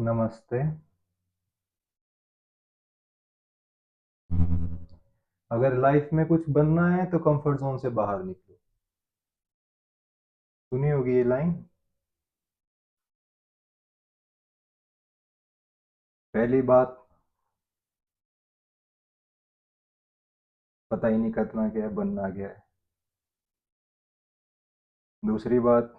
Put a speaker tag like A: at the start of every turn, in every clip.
A: नमस्ते। अगर लाइफ में कुछ बनना है तो कंफर्ट जोन से बाहर निकलो। सुनी होगी ये लाइन। पहली बात, पता ही नहीं करना क्या है, बनना क्या है। दूसरी बात,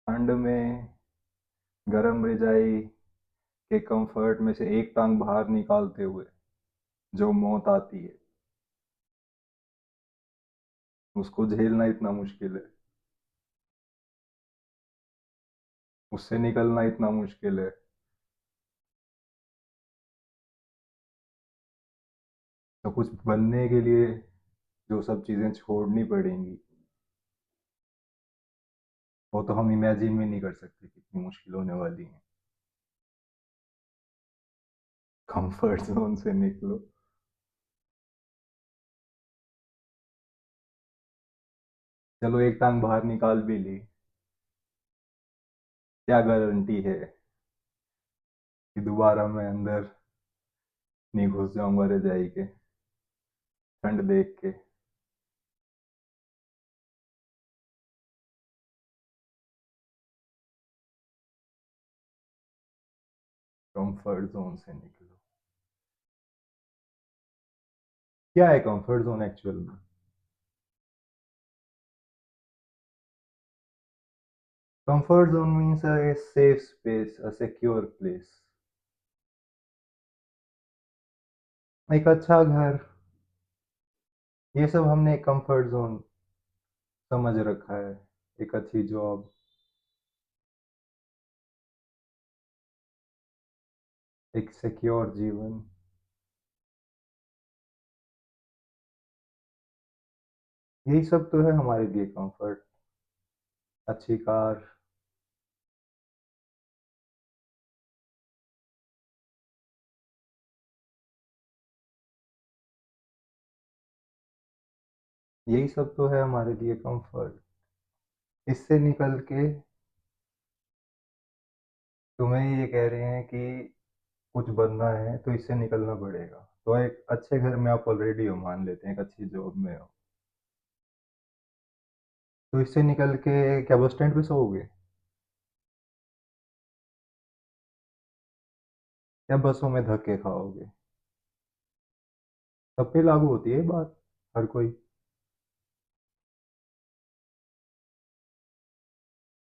A: ठंड में गरम रजाई के कंफर्ट में से एक टांग बाहर निकालते हुए जो मौत आती है, उसको झेलना इतना मुश्किल है, उससे निकलना इतना मुश्किल है। तो कुछ बनने के लिए जो सब चीजें छोड़नी पड़ेंगी, वो तो हम इमेजिन भी नहीं कर सकते कितनी मुश्किल होने वाली है। कंफर्ट जोन से निकलो। चलो एक टांग बाहर निकाल भी ली, क्या गारंटी है कि दोबारा मैं अंदर नहीं घुस जाऊंगा रजाई के, ठंड देख के। कंफर्ट जोन से निकलो। क्या है कंफर्ट जोन एक्चुअल में? Comfort zone means a safe space, a secure place, एक अच्छा घर। ये सब हमने कंफर्ट जोन समझ रखा है। एक अच्छी जॉब, एक सिक्योर जीवन, यही सब तो है हमारे लिए कंफर्ट। अच्छी कार। यही सब तो है हमारे लिए कंफर्ट। इससे निकल के तुम्हें ये कह रहे हैं कि कुछ बनना है तो इससे निकलना पड़ेगा। तो एक अच्छे घर में आप ऑलरेडी हो, मान लेते हैं एक अच्छी जॉब में हो, तो इससे निकल के क्या बस स्टैंड पे सोओगे? या बसों में धक्के खाओगे? सब पे लागू होती है ये बात। हर कोई,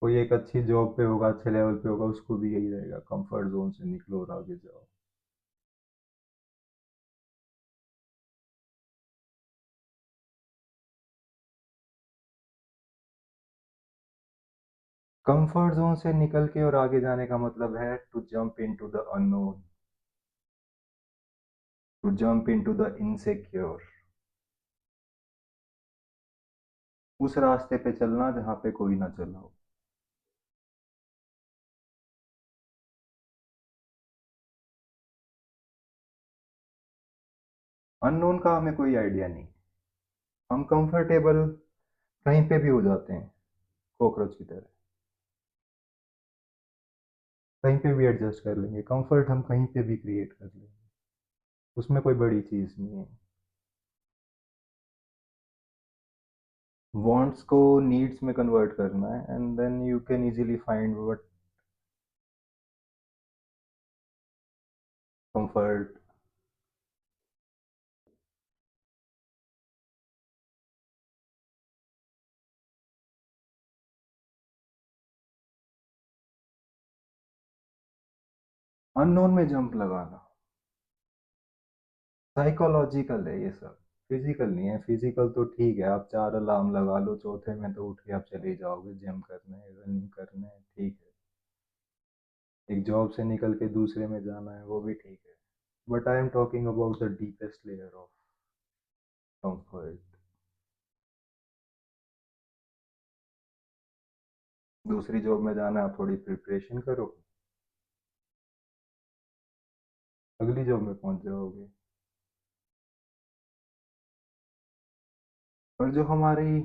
A: कोई एक अच्छी जॉब पे होगा, अच्छे लेवल पे होगा, उसको भी यही रहेगा, कंफर्ट जोन से निकलो और आगे जाओ। कंफर्ट जोन से निकल के और आगे जाने का मतलब है to jump into the unknown, to jump into the insecure. उस रास्ते पे चलना जहाँ पे कोई ना चला हो। अननोन का हमें कोई आइडिया नहीं। हम कंफर्टेबल कहीं पे भी हो जाते हैं, कॉकरोच की तरह। कहीं पे भी एडजस्ट कर लेंगे, कंफर्ट हम कहीं पे भी क्रिएट कर लेंगे। उसमें कोई बड़ी चीज नहीं है। वांट्स को नीड्स में कन्वर्ट करना है, and then you can easily find what comfort. Unknown में जंप लगाना साइकोलॉजिकल है ये सब, फिजिकल नहीं है। फिजिकल तो ठीक है, आप 4 अलार्म लगा लो, चौथे में तो उठ के आप चले जाओगे, जिम करने रनिंग करने, ठीक है। एक जॉब से निकल के दूसरे में जाना है, वो भी ठीक है। But I am talking about the deepest layer of comfort. दूसरी जॉब में जाना है, आप थोड़ी प्रिपरेशन करो, अगली जॉब में पहुंच जाओगे। और जो हमारी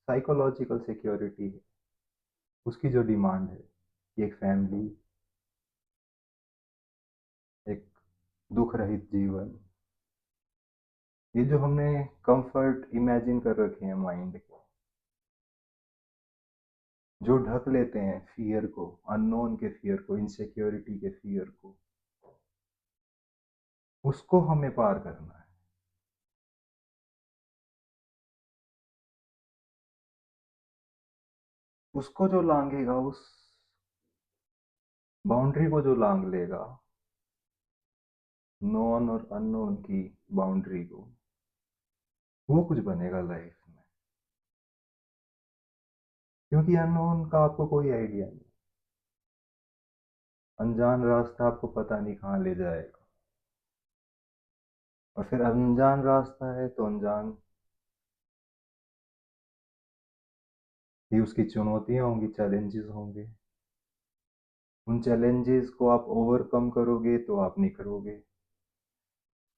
A: साइकोलॉजिकल सिक्योरिटी है, उसकी जो डिमांड है, कि एक फैमिली, एक दुख रहित जीवन, ये जो हमने कंफर्ट इमेजिन कर रखे हैं माइंड के, जो ढक लेते हैं फियर को, अननोन के फियर को, इनसिक्योरिटी के फियर को, उसको हमें पार करना है। उसको जो लांघेगा, उस बाउंड्री को जो लांघ लेगा, नोन और अननोन की बाउंड्री को, वो कुछ बनेगा लाइफ में। क्योंकि अननोन का आपको कोई आइडिया नहीं, अनजान रास्ता आपको पता नहीं कहाँ ले जाएगा, और फिर अनजान रास्ता है तो अनजान ही उसकी चुनौतियां होंगी, चैलेंजेस होंगे। उन चैलेंजेस को आप ओवरकम करोगे तो आप निखरोगे,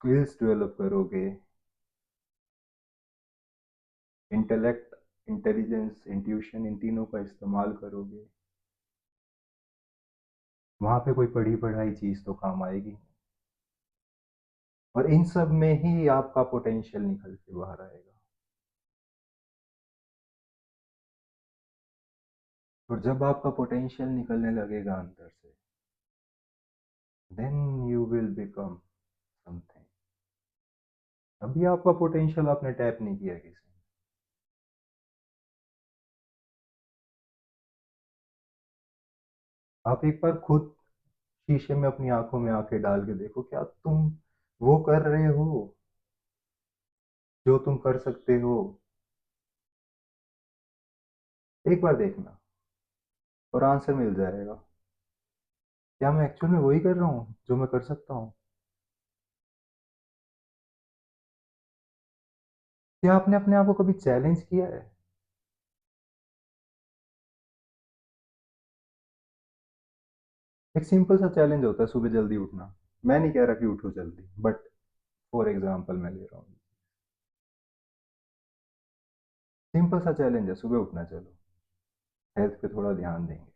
A: स्किल्स डेवलप करोगे, इंटेलेक्ट, इंटेलिजेंस, इंट्यूशन, इन तीनों का इस्तेमाल करोगे। वहां पे कोई पढ़ी पढ़ाई चीज तो काम आएगी, और इन सब में ही आपका पोटेंशियल निकल के बाहर आएगा। और जब आपका पोटेंशियल निकलने लगेगा अंदर से, then you will become something. अभी आपका पोटेंशियल आपने टैप नहीं किया किसी ने। आप एक बार खुद शीशे में अपनी आंखों में आंखें डाल के देखो, क्या तुम वो कर रहे हो जो तुम कर सकते हो? एक बार देखना और आंसर मिल जाएगा। क्या मैं एक्चुअल में वही कर रहा हूँ जो मैं कर सकता हूँ? क्या आपने अपने आप को कभी चैलेंज किया है? एक सिंपल सा चैलेंज होता है, सुबह जल्दी उठना। मैं नहीं कह रहा कि उठो जल्दी, बट फॉर एग्जाम्पल मैं ले रहा हूँ, सिंपल सा चैलेंज है, सुबह उठना, चलो हेल्थ पे थोड़ा ध्यान देंगे।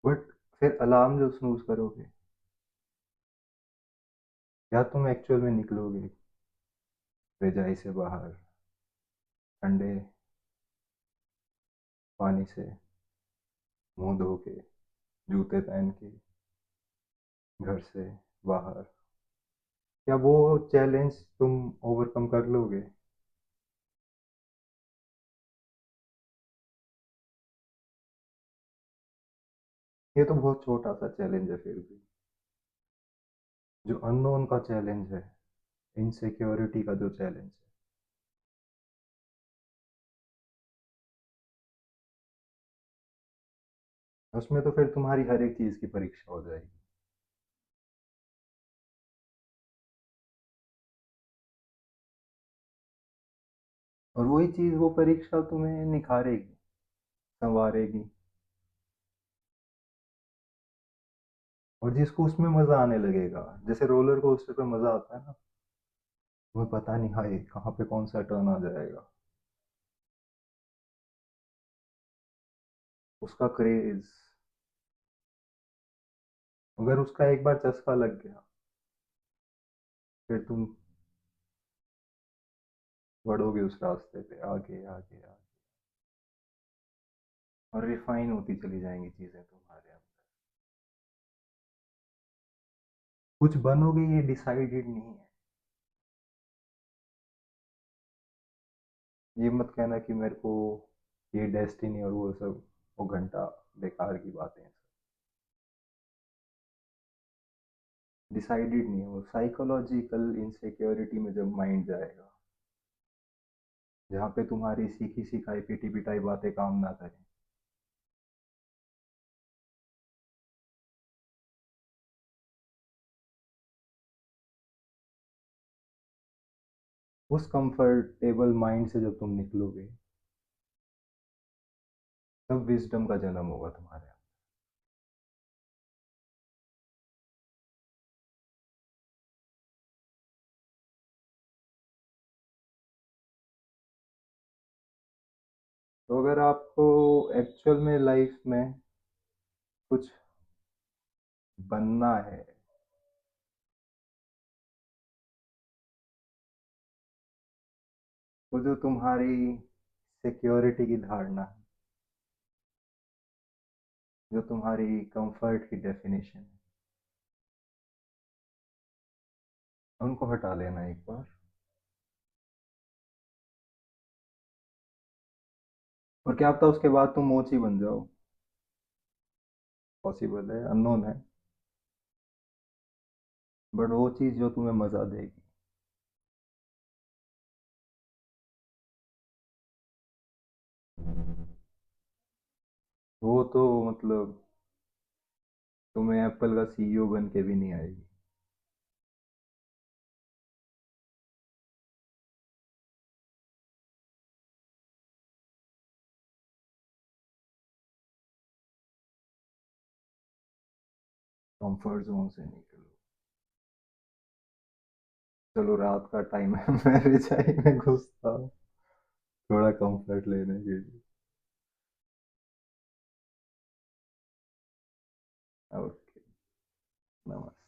A: बट फिर अलार्म जो स्नूज करोगे, क्या तुम एक्चुअल में निकलोगे रजाई से बाहर, ठंडे पानी से मुंह धो के, जूते पहन के, घर से बाहर? क्या वो चैलेंज तुम ओवरकम कर लोगे? ये तो बहुत छोटा सा चैलेंज है, फिर भी जो अननोन का चैलेंज है, इनसिक्योरिटी का जो चैलेंज है, उसमें तो फिर तुम्हारी हर एक चीज की परीक्षा हो जाएगी। और वही चीज, वो परीक्षा तुम्हें निखारेगी, संवारेगी। और जिसको उसमें मजा आने लगेगा, जैसे रोलर कोस्टर पे मजा आता है ना, तुम्हें पता नहीं हाय कहाँ पे कौन सा टर्न आ जाएगा, उसका क्रेज। अगर उसका एक बार चस्का लग गया, फिर तुम बढ़ोगे उस रास्ते पे आगे आगे आगे, और रिफाइन होती चली जाएंगी चीजें तुम्हारे अंदर। कुछ बनोगे ये डिसाइडेड नहीं है। ये मत कहना कि मेरे को ये डेस्टिनी और वो सब, वो घंटा बेकार की बातें हैं। डिसाइडेड नहीं है, वो साइकोलॉजिकल इनसिक्योरिटी में जब माइंड जाएगा, जहाँ पे तुम्हारी सीखी सिखाई पिटी पिटाई बातें काम ना करें, उस कंफर्टेबल माइंड से जब तुम निकलोगे, तब विजडम का जन्म होगा तुम्हारे यहाँ। तो तो अगर आपको एक्चुअल में लाइफ में कुछ बनना है, तो जो तुम्हारी सिक्योरिटी की धारणा है, जो तुम्हारी कंफर्ट की डेफिनेशन है, उनको हटा लेना एक बार। और क्या पता उसके बाद तुम मोची बन जाओ। पॉसिबल है, अननोन है। बट वो चीज़ जो तुम्हें मज़ा देगी। वो तो मतलब तुम्हें एप्पल का सीईओ बन के भी नहीं आएगी। कंफर्ट जोन से निकलो। चलो रात का टाइम है, मैं रजाई में घुसता हूँ थोड़ा कंफर्ट लेने के लिए। ओके। नमस्ते।